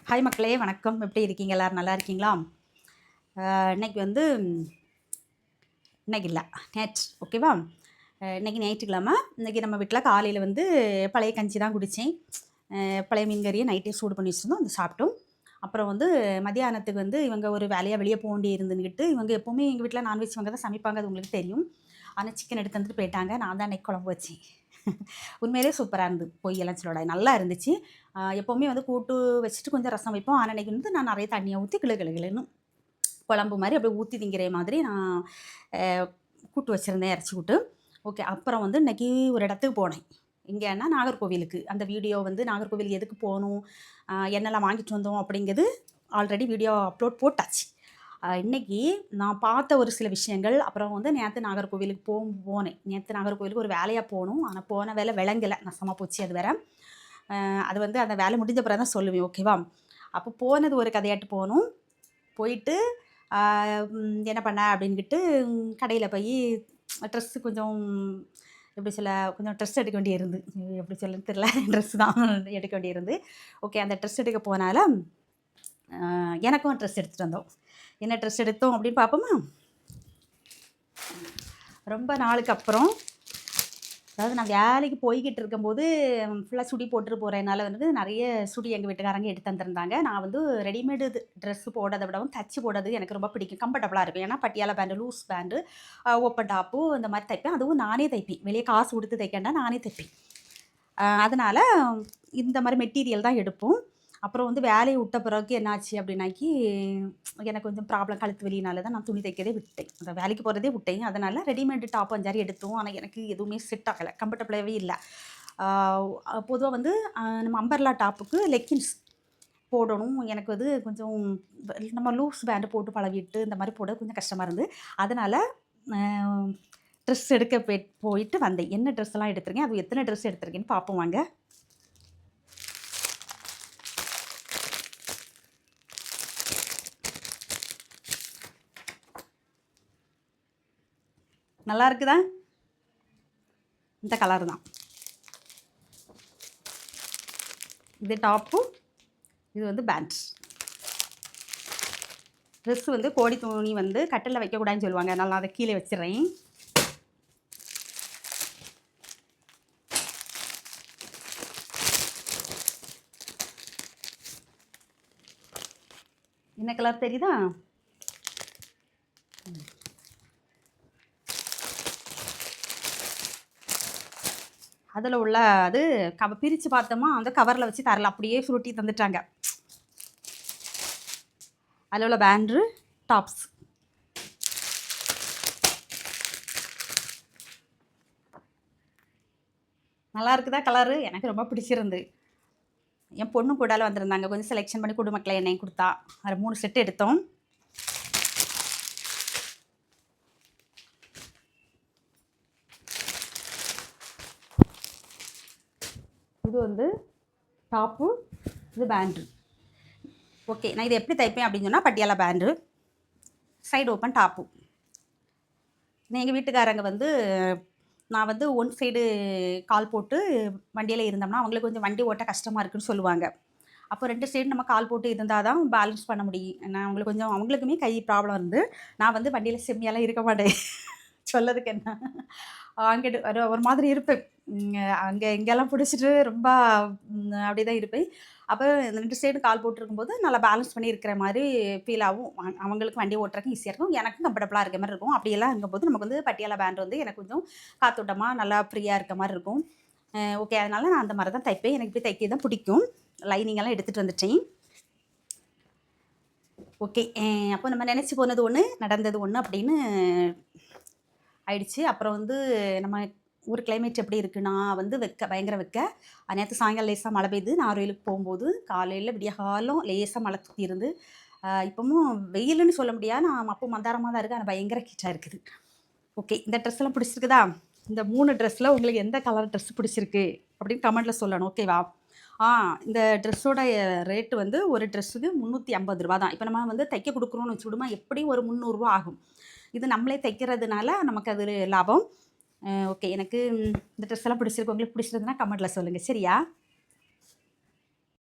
Hi மக்களே, வணக்கம். எப்படி இருக்கீங்க? எல்லோரும் நல்லா இருக்கீங்களா? இன்னைக்கு வந்து இன்னைக்கு இல்லை, நேற்று. ஓகேவா? இன்னைக்கு ஞாயிற்றுக்கிழமை. இன்றைக்கி நம்ம வீட்டில் காலையில் வந்து பழைய கஞ்சி தான் குடித்தேன். பழைய மீன் கறியை நைட்டே சூடு பண்ணி வச்சுருந்தோம், அது சாப்பிட்டோம். அப்புறம் வந்து மதியானத்துக்கு வந்து இவங்க ஒரு வேலையாக வெளியே போக வேண்டி இருந்துக்கிட்டு, இவங்க எப்போவுமே எங்கள் வீட்டில் நான்வெஜ் இவங்க தான் சமைப்பாங்க, அது உங்களுக்கு தெரியும். ஆனால் சிக்கன் எடுத்து வந்துட்டு போயிட்டாங்க. நான் தான் இன்னைக்கு குழம்பு வச்சேன். உண்மையிலே சூப்பராக இருந்து, பொய்யெல்லாம் சொல்லோட நல்லா இருந்துச்சு. எப்போவுமே வந்து கூட்டு வச்சுட்டு கொஞ்சம் ரசம் வைப்போம். ஆனால் இன்னைக்கு வந்து நான் நிறைய தண்ணியை ஊற்றி கிளுகிளுன்னு குழம்பு மாதிரி அப்படியே ஊற்றி திங்கிற மாதிரி நான் கூட்டு வச்சுருந்தேன், இறச்சி கூட்டு. ஓகே. அப்புறம் வந்து இன்றைக்கி ஒரு இடத்துக்கு போனேன். இங்கேன்னா நாகர்கோவிலுக்கு. அந்த வீடியோ வந்து நாகர்கோவில் எதுக்கு போகணும், என்னெல்லாம் வாங்கிட்டு வந்தோம் அப்படிங்கிறது ஆல்ரெடி வீடியோ அப்லோட் போட்டாச்சு. இன்றைக்கி நான் பார்த்த ஒரு சில விஷயங்கள். அப்புறம் வந்து நேற்று நாகர்கோவிலுக்கு போனேன். நேற்று நாகர்கோவிலுக்கு ஒரு வேலையாக போகணும். ஆனால் போன வேலை விளங்கலை, நசமாக போச்சு. அது வேறு. அது வந்து அந்த வேலை முடிஞ்ச பிறகு தான் சொல்லுவேன், ஓகேவா? அப்போ போனது ஒரு கதையாட்டு போகணும். போயிட்டு என்ன பண்ண அப்படின்ட்டு கடையில் போய் ட்ரெஸ்ஸு கொஞ்சம் எப்படி சொல்ல, கொஞ்சம் ட்ரெஸ் எடுக்க வேண்டியிருந்து, எப்படி சொல்லன்னு தெரியல, ட்ரெஸ்ஸு தான் எடுக்க வேண்டியிருந்து. ஓகே. அந்த ட்ரெஸ் எடுக்க போனால எனக்கும் ட்ரெஸ் எடுத்துகிட்டு வந்தோம். என்ன ட்ரெஸ் எடுத்தோம் அப்படின்னு பார்ப்போமா? ரொம்ப நாளுக்கு அப்புறம், அதாவது நான் வேலைக்கு போய்கிட்டு இருக்கும்போது ஃபுல்லாக சுடி போட்டுட்டு போகிறதுனால வந்து நிறைய சுடி எங்கள் வீட்டுக்காரங்க எடுத்து தந்துருந்தாங்க. நான் வந்து ரெடிமேடு ட்ரெஸ்ஸு போடுறதை விடவும் தச்சு போடுறது எனக்கு ரொம்ப பிடிக்கும், கம்ஃபர்டபுளாக இருக்கும். ஏன்னா Patiala pant, loose pant, open top இந்த மாதிரி தைப்பேன். அதுவும் நானே தைப்பேன், வெளியே காசு கொடுத்து தைக்கண்டா நானே தைப்பேன். அதனால் இந்த மாதிரி மெட்டீரியல் தான் எடுப்போம். அப்புறம் வந்து வேலையை விட்ட பிறகு என்னாச்சு அப்படின்னாக்கி, எனக்கு கொஞ்சம் ப்ராப்ளம் கழுத்து வலினால தான் நான் துணி தைக்கிறதே விட்டேன். அந்த வேலைக்கு போகிறதே விட்டேன். அதனால் ரெடிமேடு டாப் 5 எடுத்தோம். ஆனால் எனக்கு எதுவுமே செட் ஆகலை, கம்ஃபர்டபுளாகவே இல்லை. பொதுவாக வந்து நம்ம அம்பர்லா டாப்புக்கு லெக்கின்ஸ் போடணும். எனக்கு வந்து கொஞ்சம் நம்ம லூஸ் பேண்டு போட்டு பழகிட்டு இந்த மாதிரி போட கொஞ்சம் கஷ்டமாக இருந்து, அதனால் ட்ரெஸ் எடுக்க போயிட்டு வந்தேன். என்ன ட்ரெஸ் எல்லாம் எடுத்துருக்கேன், அது எத்தனை ட்ரெஸ் எடுத்துருக்கேன்னு பார்ப்போம் வாங்க. நல்லா இருக்குதா? இந்த கலர் தான் இது டாப்பு, இது வந்து பேண்ட்ஸ். ட்ரெஸ் வந்து கோடி துணி வந்து கட்டில் வைக்கக்கூடாதுன்னு சொல்லுவாங்க, அதனால் அதை கீழே வச்சிடுறேன். என்ன கலர் தெரியுதா? அதில் உள்ள அது பிரித்து பார்த்தோமா, அந்த கவரில் வச்சு தரல, அப்படியே சுருட்டி தந்துட்டாங்க. அதில் உள்ள பேண்டு டாப்ஸ். நல்லா இருக்குதா கலரு? எனக்கு ரொம்ப பிடிச்சிருந்து. என் பொண்ணு கூடால வந்திருந்தாங்க, கொஞ்சம் செலெக்ஷன் பண்ணி குடும்பக்களை என்னையும் கொடுத்தா. அதில் 3 செட்டு எடுத்தோம். இது வந்து டாப்பு, இது பேண்டு. ஓகே. நான் இதை எப்படி தைப்பேன் அப்படின்னு சொன்னால், Patiala pant, side open top. எங்கள் வீட்டுக்காரங்க வந்து நான் வந்து ஒன் சைடு கால் போட்டு வண்டியில் இருந்தோம்னா அவங்களுக்கு கொஞ்சம் வண்டி ஓட்ட கஷ்டமாக இருக்குன்னு சொல்லுவாங்க. அப்போ 2 சைடு நம்ம கால் போட்டு இருந்தால் தான் பேலன்ஸ் பண்ண முடியும். நான் அவங்களுக்கு கொஞ்சம் அவங்களுக்குமே கை ப்ராப்ளம் இருந்து, நான் வந்து வண்டியில் செம்மியெல்லாம் இருக்க மாட்டேன். சொல்லதுக்கு என்ன, அங்கிட்டு ஒரு மாதிரி இருப்பேன். அங்கே இங்கெல்லாம் பிடிச்சிட்டு ரொம்ப அப்படி தான் இருப்பேன். அப்போ 2 சைடு கால் போட்டிருக்கும்போது நல்லா பேலன்ஸ் பண்ணி இருக்கிற மாதிரி ஃபீல் ஆகும். அவங்களுக்கு வண்டி ஓட்டுறதுக்கு ஈஸியாக இருக்கும், எனக்கும் கம்ஃபர்டபுளாக இருக்க மாதிரி இருக்கும். அப்படியெல்லாம் இருக்கும்போது நமக்கு வந்து பட்டியாலா பேண்ட் வந்து எனக்கு கொஞ்சம் காத்தோட்டமாக நல்லா ஃப்ரீயாக இருக்க மாதிரி இருக்கும். ஓகே. அதனால் நான் அந்த மாதிரி தான் தைப்பேன். எனக்கு இப்படி தைக்க தான் பிடிக்கும். லைனிங்கெல்லாம் எடுத்துகிட்டு வந்துட்டேன். ஓகே. அப்போ நம்ம நினச்சி போனது ஒன்று, நடந்தது ஒன்று அப்படின்னு ஆயிடுச்சு. அப்புறம் வந்து நம்ம ஊர் கிளைமேட் எப்படி இருக்குன்னா வந்து பயங்கர நேற்று சாயங்காலம் லேசாக மழை பெய்யுது. நான் கோயிலுக்கு போகும்போது காலையில் விடிய காலம் லேசாக மழை தூக்கி இருந்து, இப்போவும் வெயிலுன்னு சொல்ல முடியாது, நான் அப்போ மந்தாரமாக தான் இருக்குது, ஆனால் பயங்கர ஹீட்டாக இருக்குது. ஓகே. இந்த ட்ரெஸ்லாம் பிடிச்சிருக்குதா? இந்த 3 ட்ரெஸ்ஸில் உங்களுக்கு எந்த கலர் ட்ரெஸ் பிடிச்சிருக்கு அப்படின்னு கமெண்ட்டில் சொல்லணும், ஓகேவா? இந்த ட்ரெஸ்ஸோட ரேட்டு வந்து ஒரு ட்ரெஸ்ஸுக்கு 350 ரூபா தான். இப்போ நம்ம வந்து தைக்க கொடுக்குறோன்னு வச்சுக்கிடுமா, எப்படியும் ஒரு 300 ரூபா ஆகும். இது நம்மளே தைக்கிறதுனால நமக்கு அது லாபம். ஓகே. எனக்கு இந்த ட்ரெஸ் எல்லாம் பிடிச்சிருக்கு. உங்களுக்கு பிடிச்சிருந்ததுன்னா கமெண்ட்டில் சொல்லுங்கள், சரியா?